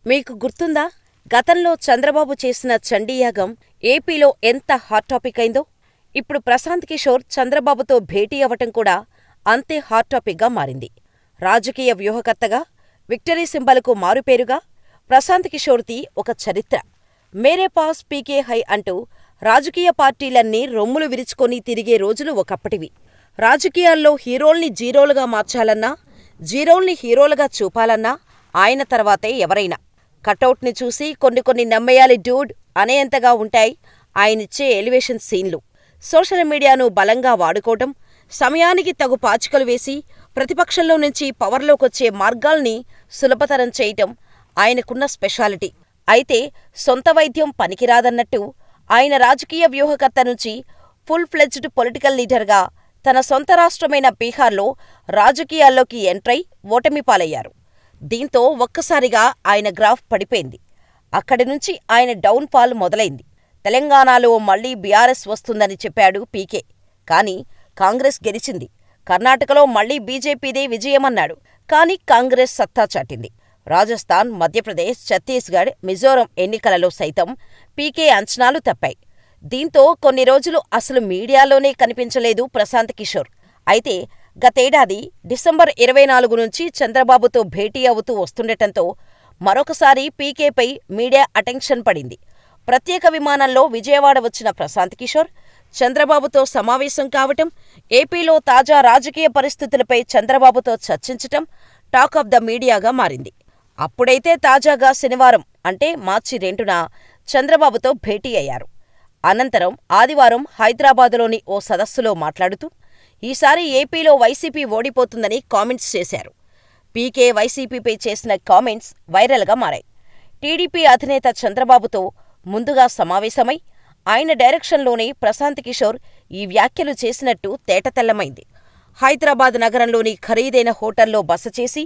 మీకు గుర్తుందా? గతంలో చంద్రబాబు చేసిన చండీయాగం ఏపీలో ఎంత హాట్ టాపిక్ అయిందో? ఇప్పుడు ప్రశాంత్ కిషోర్ చంద్రబాబుతో భేటీ అవ్వటం కూడా అంతే హాట్ టాపిక్గా మారింది. రాజకీయ వ్యూహకర్తగా, విక్టరీ సింబల్కు మారుపేరుగా ప్రశాంత్ కిషోర్ది ఒక చరిత్ర. మేరే పాస్ పీకే హై అంటూ రాజకీయ పార్టీలన్నీ రొమ్ములు విరుచుకొని తిరిగే రోజులు ఒకప్పటివి. రాజకీయాల్లో హీరోల్ని జీరోలుగా మార్చాలన్నా, జీరోల్ని హీరోలుగా చూపాలన్నా ఆయన తర్వాతే ఎవరైనా. కటౌట్ని చూసి కొన్ని నమ్మేయాలి డూడ్ అనేంతగా ఉంటాయి ఆయనిచ్చే ఎలివేషన్ సీన్లు. సోషల్ మీడియాను బలంగా వాడుకోవటం, సమయానికి తగు పాచికలు వేసి ప్రతిపక్షంలో నుంచి పవర్లోకొచ్చే మార్గాల్ని సులభతరం చేయటం ఆయనకున్న స్పెషాలిటీ. అయితే సొంత వైద్యం పనికిరాదన్నట్టు ఆయన రాజకీయ వ్యూహకర్త నుంచి ఫుల్ ఫ్లెడ్జ్డ్ పొలిటికల్ లీడర్గా తన సొంత రాష్ట్రమైన బీహార్లో రాజకీయాల్లోకి ఎంట్రై ఓటమి పాలయ్యారు. దీంతో ఒక్కసారిగా ఆయన గ్రాఫ్ పడిపోయింది. అక్కడి నుంచి ఆయన డౌన్ ఫాల్ మొదలైంది. తెలంగాణలో మళ్లీ బీఆర్ఎస్ వస్తుందని చెప్పాడు పీకే. కానీ కాంగ్రెస్ గెలిచింది. కర్ణాటకలో మళ్లీ బీజేపీదే విజయమన్నాడు. కానీ కాంగ్రెస్ సత్తా చాటింది. రాజస్థాన్, మధ్యప్రదేశ్, ఛత్తీస్గఢ్, మిజోరం ఎన్నికలలో సైతం పీకే అంచనాలు తప్పాయి. దీంతో కొన్ని రోజులు అసలు మీడియాలోనే కనిపించలేదు ప్రశాంత్ కిషోర్. అయితే గతేడాది డిసెంబర్ 24 నుంచి చంద్రబాబుతో భేటీ అవుతూ వస్తుండటంతో మరొకసారి పీకేపై మీడియా అటెన్షన్ పడింది. ప్రత్యేక విమానంలో విజయవాడ వచ్చిన ప్రశాంత్ కిషోర్ చంద్రబాబుతో సమావేశం కావటం, ఏపీలో తాజా రాజకీయ పరిస్థితులపై చంద్రబాబుతో చర్చించటం టాక్ ఆఫ్ ద మీడియాగా మారింది. అప్పుడైతే తాజాగా శనివారం అంటే మార్చి 2న చంద్రబాబుతో భేటీ అయ్యారు. అనంతరం ఆదివారం హైదరాబాదులోని ఓ సదస్సులో మాట్లాడుతూ ఈసారి ఏపీలో వైసీపీ ఓడిపోతుందని కామెంట్స్ చేశారు. పీకే వైసీపీపై చేసిన కామెంట్స్ వైరల్గా మారాయి. టీడీపీ అధినేత చంద్రబాబుతో ముందుగా సమావేశమై ఆయన డైరెక్షన్లోనే ప్రశాంత్ కిషోర్ ఈ వ్యాఖ్యలు చేసినట్టు తేటతెల్లమైంది. హైదరాబాద్ నగరంలోని ఖరీదైన హోటల్లో బస చేసి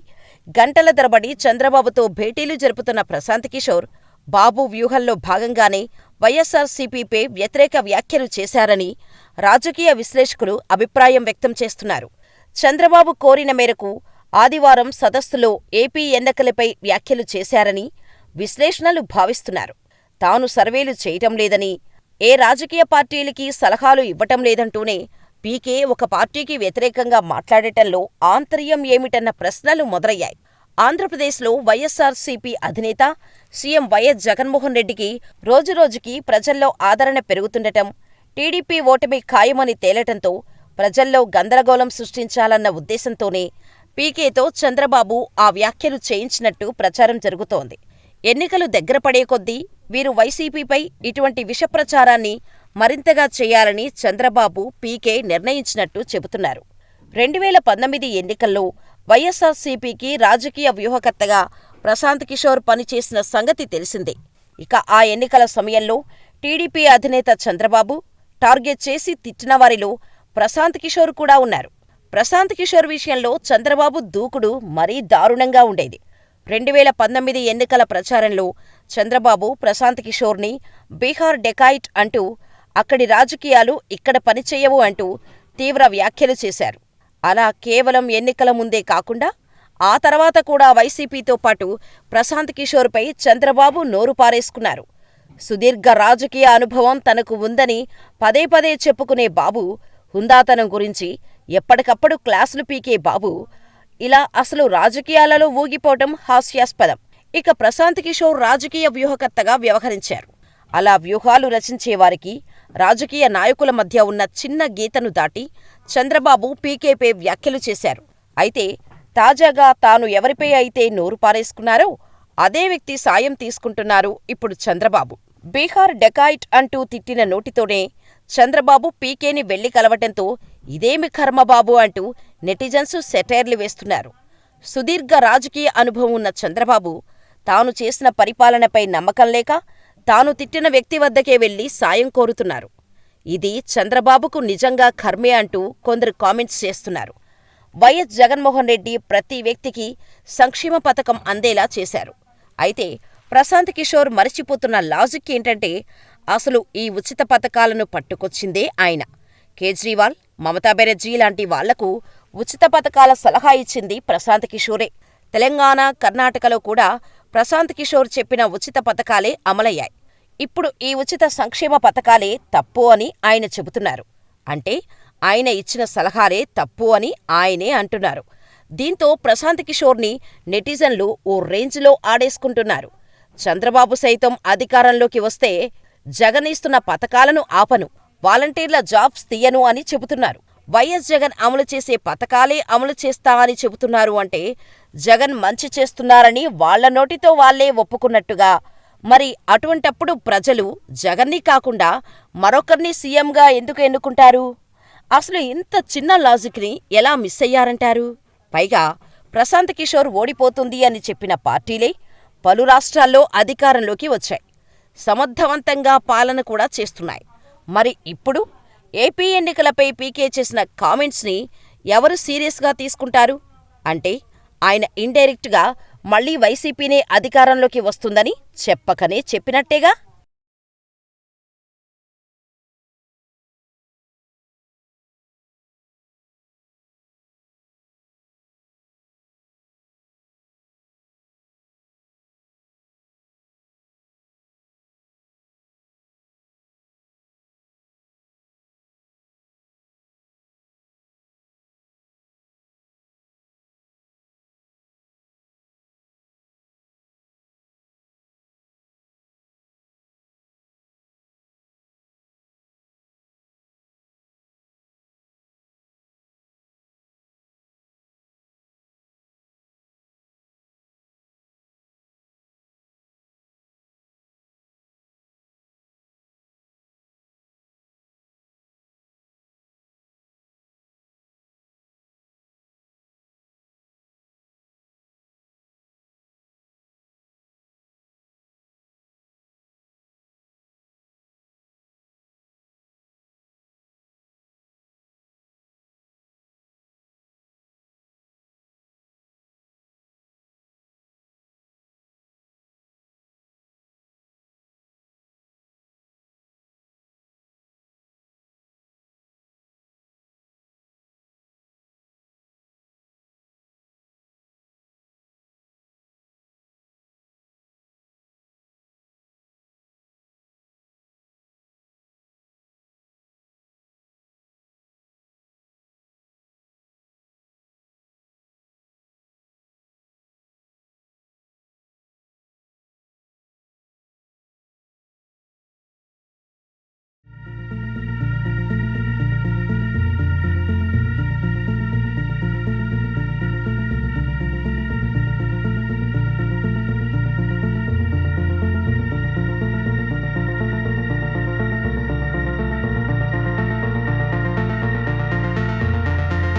గంటల తరబడి చంద్రబాబుతో భేటీలు జరుపుతున్న ప్రశాంత్ కిషోర్ బాబు వ్యూహంలో భాగంగానే వైఎస్సార్సీపీపై వ్యతిరేక వ్యాఖ్యలు చేశారని రాజకీయ విశ్లేషకులు అభిప్రాయం వ్యక్తం చేస్తున్నారు. చంద్రబాబు కోరిన మేరకు ఆదివారం సదస్సులో ఏపీ ఎన్నికలపై వ్యాఖ్యలు చేశారని విశ్లేషణలు భావిస్తున్నారు. తాను సర్వేలు చేయటం లేదని, ఏ రాజకీయ పార్టీలకి సలహాలు ఇవ్వటం లేదంటూనే పీకే ఒక పార్టీకి వ్యతిరేకంగా మాట్లాడటంలో ఆంతర్యం ఏమిటన్న ప్రశ్నలు మొదలయ్యాయి. ఆంధ్రప్రదేశ్లో వైఎస్సార్సీపీ అధినేత సీఎం వైఎస్ జగన్మోహన్ రెడ్డికి రోజురోజుకీ ప్రజల్లో ఆదరణ పెరుగుతుండటం, టీడీపీ ఓటమి ఖాయమని తేలటంతో ప్రజల్లో గందరగోళం సృష్టించాలన్న ఉద్దేశంతోనే పీకేతో చంద్రబాబు ఆ వ్యాఖ్యలు చేయించినట్టు ప్రచారం జరుగుతోంది. ఎన్నికలు దగ్గరపడే కొద్దీ వీరు వైసీపీపై ఇటువంటి విషప్రచారాన్ని మరింతగా చేయాలని చంద్రబాబు, పీకే నిర్ణయించినట్టు చెబుతున్నారు. 2019 ఎన్నికల్లో వైఎస్సార్సీపీకి రాజకీయ వ్యూహకర్తగా ప్రశాంత్ కిషోర్ పనిచేసిన సంగతి తెలిసిందే. ఇక ఆ ఎన్నికల సమయంలో టీడీపీ అధినేత చంద్రబాబు టార్గెట్ చేసి తిట్టినవారిలో ప్రశాంత్ కిషోర్ కూడా ఉన్నారు. ప్రశాంత్ కిషోర్ విషయంలో చంద్రబాబు దూకుడు మరీ దారుణంగా ఉండేది. 2019 ఎన్నికల ప్రచారంలో చంద్రబాబు ప్రశాంత్ కిషోర్ని బీహార్ డెకాయిట్ అంటూ, అక్కడి రాజకీయాలు ఇక్కడ పనిచేయవు అంటూ తీవ్ర వ్యాఖ్యలు చేశారు. అలా కేవలం ఎన్నికల ముందే కాకుండా ఆ తర్వాత కూడా వైసీపీతో పాటు ప్రశాంత్ కిషోర్పై చంద్రబాబు నోరు పారేసుకున్నారు. సుదీర్ఘ రాజకీయ అనుభవం తనకు ఉందని పదే చెప్పుకునే బాబు హుందాతనం గురించి ఎప్పటికప్పుడు క్లాసులు పీకే బాబు ఇలా అసలు రాజకీయాలలో ఊగిపోవటం హాస్యాస్పదం. ఇక ప్రశాంత్ కిషోర్ రాజకీయ వ్యూహకర్తగా వ్యవహరించారు. అలా వ్యూహాలు రచించేవారికి రాజకీయ నాయకుల మధ్య ఉన్న చిన్న గీతను దాటి చంద్రబాబు పీకేపై వ్యాఖ్యలు చేశారు. అయితే తాజాగా తాను ఎవరిపై అయితే నోరు పారేసుకున్నారో అదే వ్యక్తి సాయం తీసుకుంటున్నారు ఇప్పుడు చంద్రబాబు. బీహార్ డెకాయిట్ అంటూ తిట్టిన నోటితోనే చంద్రబాబు పీకేని వెళ్లి కలవటంతో ఇదేమి కర్మబాబు అంటూ నెటిజన్స్ సెటైర్లు వేస్తున్నారు. సుదీర్ఘ రాజకీయ అనుభవం ఉన్న చంద్రబాబు తాను చేసిన పరిపాలనపై నమ్మకం లేక తాను తిట్టిన వ్యక్తి వద్దకే వెళ్లి సాయం కోరుతున్నారు. ఇది చంద్రబాబుకు నిజంగా కర్మే అంటూ కొందరు కామెంట్స్ చేస్తున్నారు. వైఎస్ జగన్మోహన్ రెడ్డి ప్రతి వ్యక్తికి సంక్షేమ పథకం అందేలా చేశారు. అయితే ప్రశాంత్ కిషోర్ మరిచిపోతున్న లాజిక్ ఏంటంటే అసలు ఈ ఉచిత పథకాలను పట్టుకొచ్చిందే ఆయన. కేజ్రీవాల్, మమతా బెనర్జీ లాంటి వాళ్లకు ఉచిత పథకాల సలహా ఇచ్చింది ప్రశాంత్ కిషోరే. తెలంగాణ, కర్ణాటకలో కూడా ప్రశాంత్ కిషోర్ చెప్పిన ఉచిత పథకాలే అమలయ్యాయి. ఇప్పుడు ఈ ఉచిత సంక్షేమ పథకాలే తప్పు అని ఆయన చెబుతున్నారు. అంటే ఆయన ఇచ్చిన సలహాలే తప్పు అని ఆయనే అంటున్నారు. దీంతో ప్రశాంత్ కిషోర్ని నెటిజన్లు ఓ రేంజ్లో ఆడేసుకుంటున్నారు. చంద్రబాబు సైతం అధికారంలోకి వస్తే జగన్ ఇస్తున్న పథకాలను ఆపను, వాలంటీర్ల జాబ్స్ తీయను అని చెబుతున్నారు. వైఎస్ జగన్ అమలు చేసే పథకాలే అమలు చేస్తా అని చెబుతున్నారు. అంటే జగన్ మంచి చేస్తున్నారని వాళ్ల నోటితో వాళ్లే ఒప్పుకున్నట్టుగా. మరి అటువంటప్పుడు ప్రజలు జగన్ని కాకుండా మరొకర్ని సీఎంగా ఎందుకు ఎన్నుకుంటారు? అసలు ఇంత చిన్న లాజిక్ని ఎలా మిస్ అయ్యారంటారు? పైగా ప్రశాంత్ కిషోర్ ఓడిపోతుంది అని చెప్పిన పార్టీలే పలు రాష్ట్రాల్లో అధికారంలోకి వచ్చాయి, సమర్థవంతంగా పాలన కూడా చేస్తున్నాయి. మరి ఇప్పుడు ఏపీ ఎన్నికలపై పీకే చేసిన కామెంట్స్ని ఎవరు సీరియస్గా తీసుకుంటారు? అంటే ఆయన ఇండైరెక్ట్గా మళ్లీ వైసీపీనే అధికారంలోకి వస్తుందని చెప్పకనే చెప్పినట్టేగా.